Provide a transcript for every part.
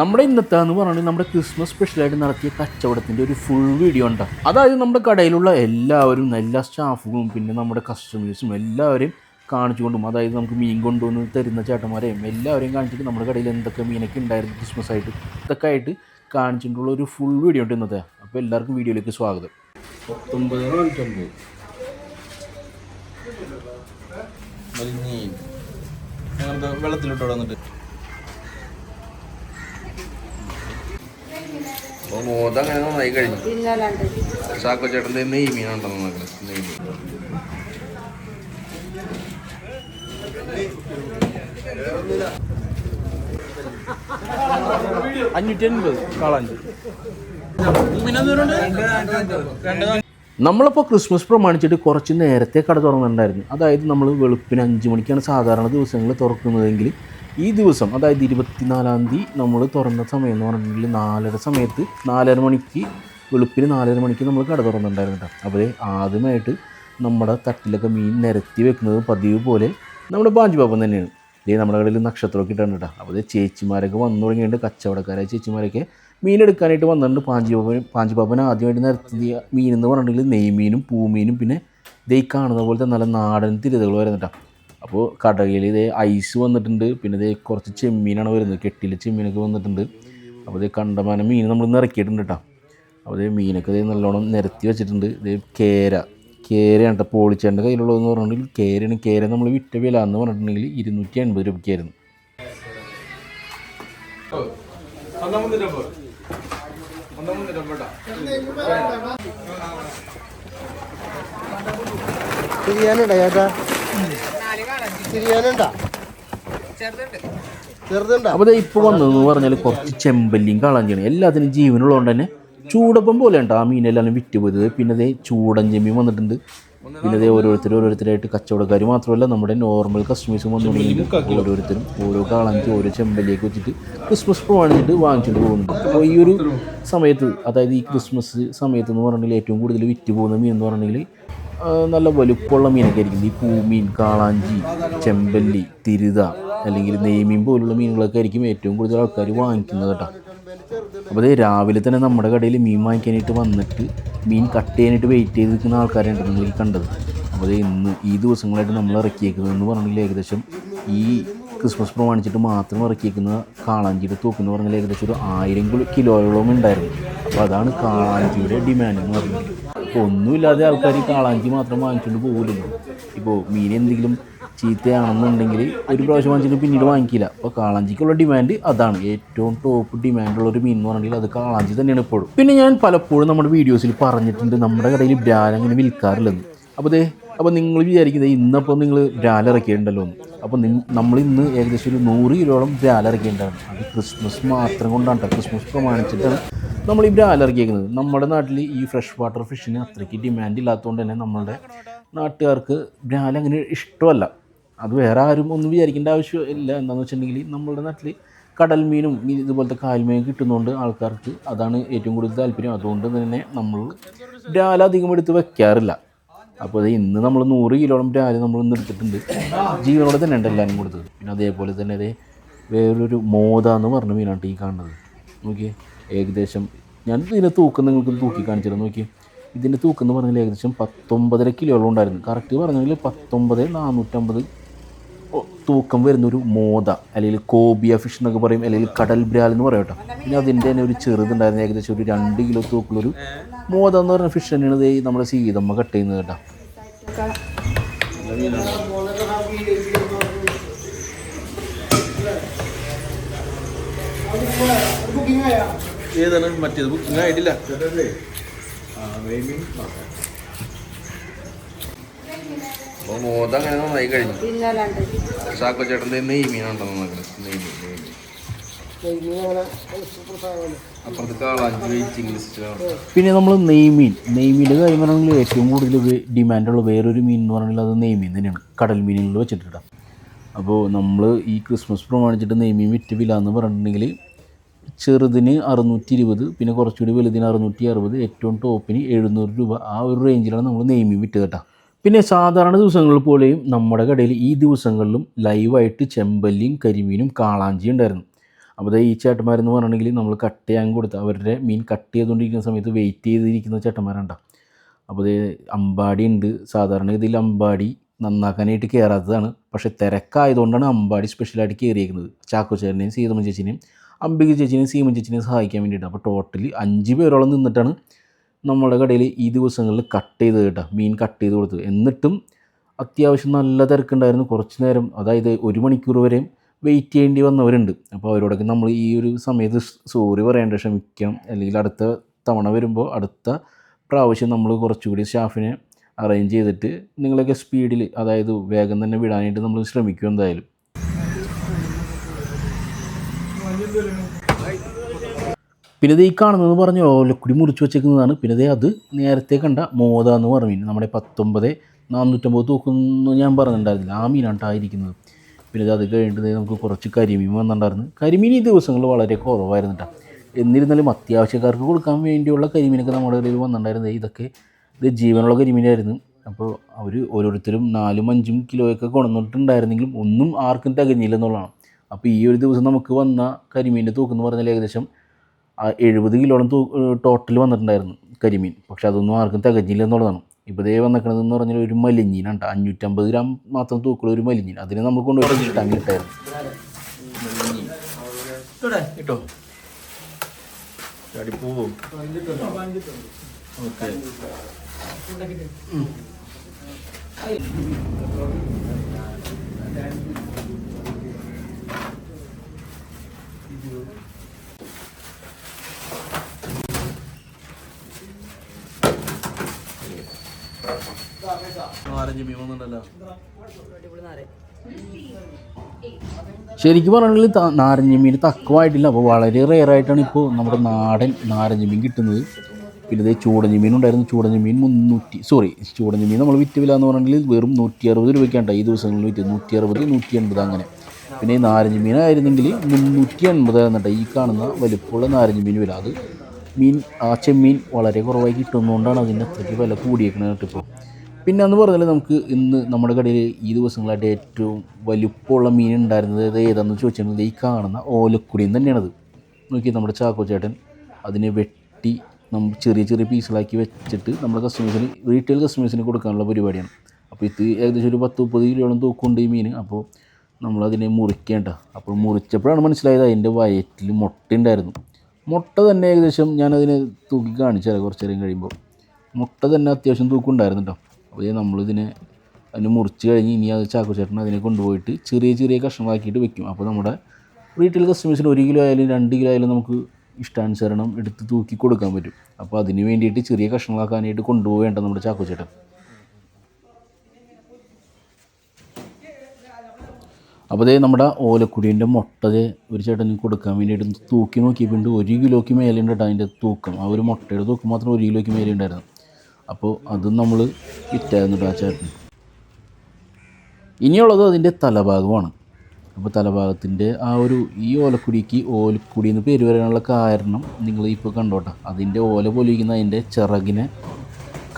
നമ്മുടെ ഇന്നത്തെ എന്ന് പറഞ്ഞാൽ നമ്മുടെ ക്രിസ്മസ് സ്പെഷ്യലായിട്ട് നടത്തിയ കച്ചവടത്തിൻ്റെ ഒരു ഫുൾ വീഡിയോ ഉണ്ട്. അതായത് നമ്മുടെ കടയിലുള്ള എല്ലാവരും, എല്ലാ സ്റ്റാഫുകളും, പിന്നെ നമ്മുടെ കസ്റ്റമേഴ്സും എല്ലാവരെയും കാണിച്ചുകൊണ്ടും, അതായത് നമുക്ക് മീൻ കൊണ്ടുവന്ന് തരുന്ന ചേട്ടന്മാരെയും എല്ലാവരെയും കാണിച്ചിട്ട് നമ്മുടെ കടയിൽ എന്തൊക്കെ മീനൊക്കെ ഉണ്ടായിരുന്നു ക്രിസ്മസ് ആയിട്ട് ഇതൊക്കെ ആയിട്ട് കാണിച്ചിട്ടുള്ള ഒരു ഫുൾ വീഡിയോ ഉണ്ട് ഇന്നത്തെ. അപ്പോൾ എല്ലാവർക്കും വീഡിയോയിലേക്ക് സ്വാഗതം. 19 വെള്ളത്തിലിട്ട് വന്നിട്ട് മോദം അങ്ങനെ നന്നായി കഴിഞ്ഞു. ചാക്കോ ചേട്ടൻ്റെ നെയ്മീനുണ്ടോ? നെയ്മീൻ 580 കാളാഞ്ചി. നമ്മളിപ്പോൾ ക്രിസ്മസ് പ്രമാണിച്ചിട്ട് കുറച്ച് നേരത്തെ കട തുറന്നിട്ടുണ്ടായിരുന്നു. അതായത് നമ്മൾ വെളുപ്പിന് 5 മണിക്കാണ് സാധാരണ ദിവസങ്ങളിൽ തുറക്കുന്നതെങ്കിൽ ഈ ദിവസം അതായത് 24-ാം തീയതി നമ്മൾ തുറന്ന സമയം എന്ന് പറഞ്ഞിട്ടുണ്ടെങ്കിൽ 4:30 സമയത്ത് 4:30 മണിക്ക് വെളുപ്പിന് 4:30 മണിക്ക് നമ്മൾ കട തുറന്നിട്ടുണ്ടായിരുന്നു കേട്ടോ. അപ്പോൾ ആദ്യമായിട്ട് നമ്മുടെ തട്ടിലൊക്കെ മീൻ നിരത്തി വെക്കുന്നത് പതിവ് പോലെ നമ്മുടെ പാഞ്ചിപാപ്പൻ തന്നെയാണ്. നമ്മുടെ കടയിൽ നക്ഷത്രമൊക്കെ ഇട്ടാണ് കേട്ടോ. അപ്പോൾ ചേച്ചിമാരൊക്കെ വന്നു തുടങ്ങിയിട്ട് കച്ചവടക്കാരായ ചേച്ചിമാരൊക്കെ മീനെടുക്കാനായിട്ട് വന്നിട്ടുണ്ട്. പാഞ്ചിപാപ്പൻ ആദ്യമായിട്ട് നിരത്തിയ മീൻ എന്ന് പറഞ്ഞിട്ടുണ്ടെങ്കിൽ നെയ്മീനും പൂമീനും പിന്നെ കാണുന്ന പോലത്തെ നല്ല നാടൻ തിരുതകൾ വരുന്നുണ്ട്. അപ്പോൾ കടയിൽ ഐസ് വന്നിട്ടുണ്ട്. പിന്നെ കുറച്ച് ചെമ്മീനാണ് വരുന്നത്, കെട്ടിലെ ചെമ്മീനൊക്കെ വന്നിട്ടുണ്ട്. അപ്പോൾ കണ്ടമാനം മീൻ നമ്മൾ നിറക്കിയിട്ടുണ്ട് കേട്ടോ. അപ്പോൾ മീനൊക്കെ നല്ലോണം നിരത്തി വെച്ചിട്ടുണ്ട്. കേരയാണ് കേട്ടോ പോളിച്ചേൻ്റെ കയ്യിലുള്ളതെന്ന് പറഞ്ഞിട്ടുണ്ടെങ്കിൽ കേരയാണ്. കേര നമ്മൾ വിറ്റ വില എന്ന് പറഞ്ഞിട്ടുണ്ടെങ്കിൽ 280 രൂപയ്ക്കായിരുന്നു. അപ്പോൾ ഇപ്പോൾ വന്നതെന്ന് പറഞ്ഞാൽ കുറച്ച് ചെമ്പല്ലിയും കാളാഞ്ചിയാണ്. എല്ലാത്തിനും ജീവനുള്ളതുകൊണ്ട് തന്നെ ചൂടപ്പം പോലെയുണ്ട് ആ മീനെല്ലാം വിറ്റ് പോയത്. പിന്നെ ചൂടൻ ചെമ്മീൻ വന്നിട്ടുണ്ട്. പിന്നെ ഓരോരുത്തരായിട്ട് കച്ചവടക്കാർ മാത്രമല്ല നമ്മുടെ നോർമൽ കസ്റ്റമേഴ്സും വന്നുകൊണ്ടെങ്കിൽ ഓരോരുത്തരും ഓരോ കാളാഞ്ചി ഓരോ ചെമ്പല്ലിയൊക്കെ വെച്ചിട്ട് ക്രിസ്മസ് പ്രമാണിച്ചിട്ട് വാങ്ങിച്ചിട്ട് പോകുന്നുണ്ട്. അപ്പോൾ ഈ ഒരു സമയത്ത്, അതായത് ഈ ക്രിസ്മസ് സമയത്ത് എന്ന് പറഞ്ഞിട്ടുണ്ടെങ്കിൽ ഏറ്റവും കൂടുതൽ വിറ്റ് പോകുന്ന മീൻ എന്ന് പറഞ്ഞിട്ടുണ്ടെങ്കിൽ നല്ല വലുപ്പമുള്ള മീനൊക്കെ ആയിരിക്കും. ഈ പൂമീൻ, കാളാഞ്ചി, ചെമ്പല്ലി, തിരുത അല്ലെങ്കിൽ നെയ്മീൻ പോലുള്ള മീനുകളൊക്കെ ആയിരിക്കും ഏറ്റവും കൂടുതൽ ആൾക്കാർ വാങ്ങിക്കുന്നത് കേട്ടോ. അപ്പോൾ രാവിലെ തന്നെ നമ്മുടെ കടയിൽ മീൻ വാങ്ങിക്കാനായിട്ട് വന്നിട്ട് മീൻ കട്ട് ചെയ്യാനായിട്ട് വെയിറ്റ് ചെയ്ത് നിൽക്കുന്ന ആൾക്കാരായിട്ട് നിങ്ങൾ കണ്ടത്. അപ്പോൾ ഈ ദിവസങ്ങളായിട്ട് നമ്മൾ ഇറക്കിയേക്കുന്നതെന്ന് പറഞ്ഞിട്ടുണ്ടെങ്കിൽ ഏകദേശം ഈ ക്രിസ്മസ് പ്രമാണിച്ചിട്ട് മാത്രം ഇറക്കിയേക്കുന്ന കാളാഞ്ചിയുടെ തൂക്കെന്ന് പറഞ്ഞാൽ ഏകദേശം ഒരു 1000 കിലോയോളം ഉണ്ടായിരുന്നു. അപ്പോൾ അതാണ് കാളാഞ്ചിയുടെ ഡിമാൻഡ് എന്ന് പറഞ്ഞത്. അപ്പോൾ ഒന്നുമില്ലാതെ ആൾക്കാർ ഈ കാളാഞ്ചി മാത്രം വാങ്ങിച്ചുകൊണ്ട് പോകില്ലല്ലോ. ഇപ്പോൾ മീൻ എന്തെങ്കിലും ചീത്തയാണെന്നുണ്ടെങ്കിൽ ഒരു പ്രാവശ്യം വാങ്ങിച്ചിട്ട് പിന്നീട് വാങ്ങിക്കില്ല. അപ്പോൾ കാളാഞ്ചിക്കുള്ള ഡിമാൻഡ് അതാണ്. ഏറ്റവും ടോപ്പ് ഡിമാൻഡുള്ളൊരു മീൻ എന്ന് പറഞ്ഞിട്ടുണ്ടെങ്കിൽ അത് കാളാഞ്ചി തന്നെയാണ് ഇപ്പോഴും. പിന്നെ ഞാൻ പലപ്പോഴും നമ്മുടെ വീഡിയോസിൽ പറഞ്ഞിട്ടുണ്ട് നമ്മുടെ കടയിൽ ബ്രാൽ അങ്ങനെ വിൽക്കാറില്ലെന്ന്. അപ്പോൾ നിങ്ങൾ വിചാരിക്കുന്നത് ഇന്നപ്പോൾ നിങ്ങൾ ബ്രാൽ ഇറക്കിയിട്ടുണ്ടല്ലോ എന്ന്. അപ്പോൾ നമ്മൾ ഇന്ന് ഏകദേശം ഒരു 100 കിലോളം ബ്രാൽ ഇറക്കിയിട്ടുണ്ടാണ്. അത് ക്രിസ്മസ് മാത്രം കൊണ്ടാണ്, ക്രിസ്മസ് പ്രമാണിച്ചിട്ടാണ് നമ്മൾ ഈ ബ്രാൽ ഇറക്കിയേക്കുന്നത്. നമ്മുടെ നാട്ടിൽ ഈ ഫ്രഷ് വാട്ടർ ഫിഷിന് അത്രയ്ക്ക് ഡിമാൻഡ് ഇല്ലാത്തതുകൊണ്ട് തന്നെ നമ്മളുടെ നാട്ടുകാർക്ക് ബ്രാൽ അങ്ങനെ ഇഷ്ടമല്ല. അത് വേറെ ആരും ഒന്നും വിചാരിക്കേണ്ട ആവശ്യമില്ല. എന്താണെന്ന് വെച്ചിട്ടുണ്ടെങ്കിൽ നമ്മളുടെ നാട്ടിൽ കടൽ മീനും ഇതുപോലത്തെ കാൽമീനും കിട്ടുന്നതുകൊണ്ട് ആൾക്കാർക്ക് അതാണ് ഏറ്റവും കൂടുതൽ താല്പര്യം. അതുകൊണ്ട് തന്നെ നമ്മൾ ബ്രാൽ അധികം എടുത്ത് വെക്കാറില്ല. അപ്പോൾ ഇന്ന് നമ്മൾ 100 കിലോളം ബ്രാൽ നമ്മൾ ഇന്ന് എടുത്തിട്ടുണ്ട്. ജീവനോടെ തന്നെ ഉണ്ട് എല്ലാവരും കൊടുത്തത്. പിന്നെ അതേപോലെ തന്നെ വേറൊരു മോദ എന്ന് പറഞ്ഞ മീനാണ് ഈ കാണുന്നത്. നോക്കിയേ, ഏകദേശം ഞാൻ ഇതിൻ്റെ തൂക്കം നിങ്ങൾക്ക് തൂക്കി കാണിച്ചിരുന്നു. നോക്കി, ഇതിൻ്റെ തൂക്കം എന്ന് പറഞ്ഞാൽ ഏകദേശം 19.5 കിലോളം ഉണ്ടായിരുന്നു. കറക്റ്റ് പറഞ്ഞെങ്കിൽ 19,450 തൂക്കം വരുന്നൊരു മോദ അല്ലെങ്കിൽ കോബിയ ഫിഷ് എന്നൊക്കെ പറയും, അല്ലെങ്കിൽ കടൽ ബ്രാൽ എന്ന് പറയും കേട്ടോ. പിന്നെ അതിൻ്റെ തന്നെ ഒരു ചെറുതുണ്ടായിരുന്നു, ഏകദേശം ഒരു 2 കിലോ തൂക്കുള്ളൊരു മോദ എന്ന് പറഞ്ഞ ഫിഷ് തന്നെയാണ് നമ്മുടെ സീതമ്മ കട്ട് ചെയ്യുന്നത് കേട്ടോ. ഏതാണ് മറ്റേത് ബുക്കിംഗ് ആയിട്ടില്ല. അപ്പോൾ മോദം അങ്ങനെ നന്നായി കഴിഞ്ഞു. ചാക്കോ ചേട്ടൻ്റെ നെയ്മീനുണ്ടോ? അപ്പുറത്ത് കാളാഞ്ചി വെയിറ്റിംഗ് ലിസ്റ്റ്. പിന്നെ നമ്മൾ നെയ്മീൻ്റെ കാര്യം പറഞ്ഞാൽ ഏറ്റവും കൂടുതൽ ഡിമാൻഡുള്ള വേറൊരു മീൻ എന്ന് പറഞ്ഞാൽ അത് നെയ്മീൻ തന്നെയാണ്, കടൽ മീനുകളിൽ വെച്ചിട്ടുണ്ട്. അപ്പോൾ നമ്മൾ ഈ ക്രിസ്മസ് പ്രമാണിച്ചിട്ട് നെയ്മീൻ വിറ്റ് വില എന്ന് പറഞ്ഞിട്ടുണ്ടെങ്കിൽ ചെറുതിന് 620, പിന്നെ കുറച്ചുകൂടി വലുതിന് 660, ഏറ്റവും ടോപ്പിന് 700 രൂപ. ആ ഒരു റേഞ്ചിലാണ് നമ്മൾ നെയ്മീൻ വിറ്റ് കേട്ടോ. പിന്നെ സാധാരണ ദിവസങ്ങളിൽ പോലെയും നമ്മുടെ കടയിൽ ഈ ദിവസങ്ങളിലും ലൈവായിട്ട് ചെമ്പല്ലിയും കരിമീനും കാളാഞ്ചിയും ഉണ്ടായിരുന്നു. അപ്പോൾ ഈ ചേട്ടന്മാരെന്ന് പറഞ്ഞിട്ടുണ്ടെങ്കിൽ നമ്മൾ കട്ട് ചെയ്യാൻ കൊടുത്ത് അവരുടെ മീൻ കട്ട് ചെയ്തുകൊണ്ടിരിക്കുന്ന സമയത്ത് വെയിറ്റ് ചെയ്തിരിക്കുന്ന ചേട്ടന്മാരുണ്ടാവും. അപ്പോൾ അമ്പാടി ഉണ്ട്. സാധാരണ ഇതിൽ അമ്പാടി നന്നാക്കാനായിട്ട് കയറാത്തതാണ്, പക്ഷേ തിരക്കായതുകൊണ്ടാണ് അമ്പാടി സ്പെഷ്യലായിട്ട് കയറിയിരിക്കുന്നത്. ചാക്കോ ചേട്ടനെയും സീതമ്മ ചേച്ചിനെയും അംബിക ചേച്ചിനെയും സീമൻ ചേച്ചിനെയും സഹായിക്കാൻ വേണ്ടിയിട്ട്. അപ്പോൾ ടോട്ടലി 5 പേരോളം നിന്നിട്ടാണ് നമ്മുടെ കടയിൽ ഈ ദിവസങ്ങളിൽ കട്ട് ചെയ്ത് കേട്ടോ, മീൻ കട്ട് ചെയ്ത് കൊടുത്തത്. എന്നിട്ടും അത്യാവശ്യം നല്ല തിരക്കുണ്ടായിരുന്നു. കുറച്ച് നേരം, അതായത് 1 മണിക്കൂർ വരെയും വെയിറ്റ് ചെയ്യേണ്ടി വന്നവരുണ്ട്. അപ്പോൾ അവരോടൊക്കെ നമ്മൾ ഈ ഒരു സമയത്ത് സോറി പറയേണ്ട, ക്ഷമിക്കണം. അല്ലെങ്കിൽ അടുത്ത തവണ വരുമ്പോൾ, അടുത്ത പ്രാവശ്യം നമ്മൾ കുറച്ചുകൂടി സ്റ്റാഫിനെ അറേഞ്ച് ചെയ്തിട്ട് നിങ്ങളൊക്കെ സ്പീഡിൽ, അതായത് വേഗം തന്നെ വിടാനായിട്ട് നമ്മൾ ശ്രമിക്കും എന്തായാലും. പിന്നെ ഈ കാണുന്നതെന്ന് പറഞ്ഞാൽ ഓലക്കുടി മുറിച്ച് വെച്ചേക്കുന്നതാണ്. പിന്നെ അത് നേരത്തെ കണ്ട മോദ എന്ന് പറഞ്ഞ മീൻ, നമ്മുടെ 19,450 തൂക്കുന്നു ഞാൻ പറഞ്ഞിട്ടുണ്ടായിരുന്നില്ല, ആ മീനായിട്ടായിരിക്കുന്നത്. പിന്നെ അത് കഴിഞ്ഞിട്ട് നമുക്ക് കുറച്ച് കരിമീൻ വന്നിട്ടുണ്ടായിരുന്നു. കരിമീൻ ഈ ദിവസങ്ങളിൽ വളരെ കുറവായിരുന്നു കേട്ടോ. എന്നിരുന്നാലും അത്യാവശ്യക്കാർക്ക് കൊടുക്കാൻ വേണ്ടിയുള്ള കരിമീനൊക്കെ നമ്മുടെ കയ്യിൽ വന്നിട്ടുണ്ടായിരുന്നത്. ഇത് ജീവനുള്ള കരിമീനായിരുന്നു. അപ്പോൾ അവർ ഓരോരുത്തരും 4-5 കിലോയൊക്കെ കൊണ്ടുവന്നിട്ടുണ്ടായിരുന്നെങ്കിലും ഒന്നും ആർക്കും തികഞ്ഞില്ല എന്നുള്ളതാണ്. അപ്പോൾ ഈ ഒരു ദിവസം നമുക്ക് വന്ന കരിമീൻ്റെ തൂക്കെന്ന് പറഞ്ഞാൽ ഏകദേശം 70 കിലോളം ടോട്ടൽ വന്നിട്ടുണ്ടായിരുന്നു കരിമീൻ. പക്ഷെ അതൊന്നും ആർക്കും തികഞ്ഞില്ല എന്നുള്ളതാണ്. ഇപ്പോൾ വന്നിരിക്കണതെന്ന് പറഞ്ഞാൽ ഒരു മലിഞ്ഞീനാണ്, 550 ഗ്രാം മാത്രം തൂക്കുള്ള ഒരു മലിഞ്ഞീൻ. അതിനെ നമ്മൾ കൊണ്ടുപോയിട്ട് ടാങ്കിലിട്ടായിരുന്നു. കേട്ടോ ഓക്കെ. ശരിക്കും പറഞ്ഞിട്ടുണ്ടെങ്കിൽ നാരങ്ങ മീൻ തക്കമായിട്ടില്ല. അപ്പോൾ വളരെ റെയറായിട്ടാണ് ഇപ്പോൾ നമ്മുടെ നാടൻ നാരങ്ങ മീൻ കിട്ടുന്നത്. പിന്നെ ഇതേ ചൂടഞ്ഞ മീൻ ഉണ്ടായിരുന്നു. ചൂടഞ്ഞ മീൻ ചൂടഞ്ഞ മീൻ നമ്മൾ വിറ്റ് വില എന്ന് പറഞ്ഞിട്ടുണ്ടെങ്കിൽ വെറും 160 രൂപയ്ക്കാണ് ഈ ദിവസങ്ങളിൽ വിറ്റ്. 160, 180 അങ്ങനെ. പിന്നെ ഈ നാരങ്ങ മീനായിരുന്നെങ്കിൽ 380 എന്നിട്ട് ഈ കാണുന്ന വലിപ്പമുള്ള നാരങ്ങ മീൻ വില. അത് ആ ചെമ്മീൻ വളരെ കുറവായി കിട്ടുന്നതുകൊണ്ടാണ് അതിൻ്റെ അത്രയ്ക്ക് വില കൂടിയേക്കുന്നത് ഇപ്പോൾ. പിന്നെ എന്ന് പറഞ്ഞാൽ നമുക്ക് ഇന്ന് നമ്മുടെ കടയിൽ ഈ ദിവസങ്ങളായിട്ട് ഏറ്റവും വലിപ്പമുള്ള മീൻ ഉണ്ടായിരുന്നത് ഏതാണെന്ന് ചോദിച്ചിട്ടുണ്ടെങ്കിൽ ഈ കാണുന്ന ഓലക്കുടിയും തന്നെയാണത്. നോക്കി നമ്മുടെ ചാക്കോ ചേട്ടൻ അതിനെ വെട്ടി നമ്മൾ ചെറിയ ചെറിയ പീസുകളാക്കി വെച്ചിട്ട് നമ്മുടെ കസ്റ്റമേഴ്സിന്, റീറ്റെയിൽ കസ്റ്റമേഴ്സിന് കൊടുക്കാനുള്ള പരിപാടിയാണ്. അപ്പോൾ ഇത് ഏകദേശം ഒരു 10-30 കിലോളം തൂക്കുണ്ട് ഈ മീൻ. അപ്പോൾ നമ്മളതിനെ മുറിക്കേണ്ട. അപ്പോൾ മുറിച്ചപ്പോഴാണ് മനസ്സിലായത് അതിൻ്റെ വയറ്റിൽ മുട്ട ഉണ്ടായിരുന്നു. മുട്ട തന്നെ ഏകദേശം ഞാനതിനെ തൂക്കി കാണിച്ചാൽ കുറച്ച് നേരം കഴിയുമ്പോൾ മുട്ട തന്നെ അത്യാവശ്യം തൂക്കുണ്ടായിരുന്നു കേട്ടോ. അപ്പോൾ അതിനെ മുറിച്ച് കഴിഞ്ഞ് ഇനി അത് ചാക്കോ ചേട്ടൻ അതിനെ കൊണ്ടുപോയിട്ട് ചെറിയ ചെറിയ കഷ്ണങ്ങളാക്കിയിട്ട് വെക്കും. അപ്പോൾ നമ്മുടെ റീറ്റെയിൽ കസ്റ്റമേഴ്സിന് 1 കിലോ ആയാലും 2 കിലോ ആയാലും നമുക്ക് ഇഷ്ടാനുസരണം എടുത്ത് തൂക്കി കൊടുക്കാൻ പറ്റും. അപ്പോൾ അതിന് വേണ്ടിയിട്ട് ചെറിയ കഷ്ണങ്ങളാക്കാനായിട്ട് കൊണ്ടുപോവേണ്ട നമ്മുടെ ചാക്കോ ചേട്ടൻ. അപ്പോൾ നമ്മുടെ ഓലക്കുടീൻ്റെ മുട്ട ഒരു ചേട്ടന് കൊടുക്കാൻ വേണ്ടിയിട്ട് തൂക്കി നോക്കിയപ്പോൾ 1 കിലോയ്ക്ക് മേലെ ഉണ്ട് അതിൻ്റെ തൂക്കം. ആ ഒരു മുട്ടയുടെ തൂക്കം മാത്രം 1 കിലോയ്ക്ക് മേലെ ഉണ്ടായിരുന്നു. അപ്പോൾ അതും നമ്മൾ വിറ്റായിരുന്നു ആ ചേട്ടൻ. ഇനിയുള്ളത് അതിൻ്റെ തലഭാഗമാണ്. അപ്പോൾ തലഭാഗത്തിൻ്റെ ഈ ഓലക്കുടിക്ക് ഓലക്കുടി എന്ന് പേര് വരാനുള്ള കാരണം നിങ്ങൾ ഇപ്പോൾ കണ്ടോട്ടെ. അതിൻ്റെ ഓല പോലിരിക്കുന്ന അതിൻ്റെ ചിറകിനെ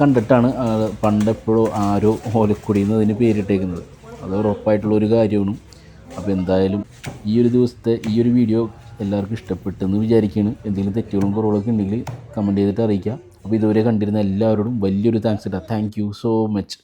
കണ്ടിട്ടാണ് പണ്ടെപ്പോഴോ ആരോ ഓലക്കുടി എന്ന് അതിന് പേരിട്ടേക്കുന്നത്. അത് ഉറപ്പായിട്ടുള്ളൊരു കാര്യമാണ്. അപ്പോൾ എന്തായാലും ഈ ഒരു ദിവസത്തെ ഈ ഒരു വീഡിയോ എല്ലാവർക്കും ഇഷ്ടപ്പെട്ടെന്ന് വിചാരിക്കുകയാണ്. എന്തെങ്കിലും തെറ്റുകളും കുറവുകളൊക്കെ ഉണ്ടെങ്കിൽ കമൻറ്റ് ചെയ്തിട്ട് അറിയിക്കുക. അപ്പോൾ ഇതുവരെ കണ്ടിരുന്ന എല്ലാവരോടും വലിയൊരു താങ്ക്സ് ഇട്ടാ. Thank you so much.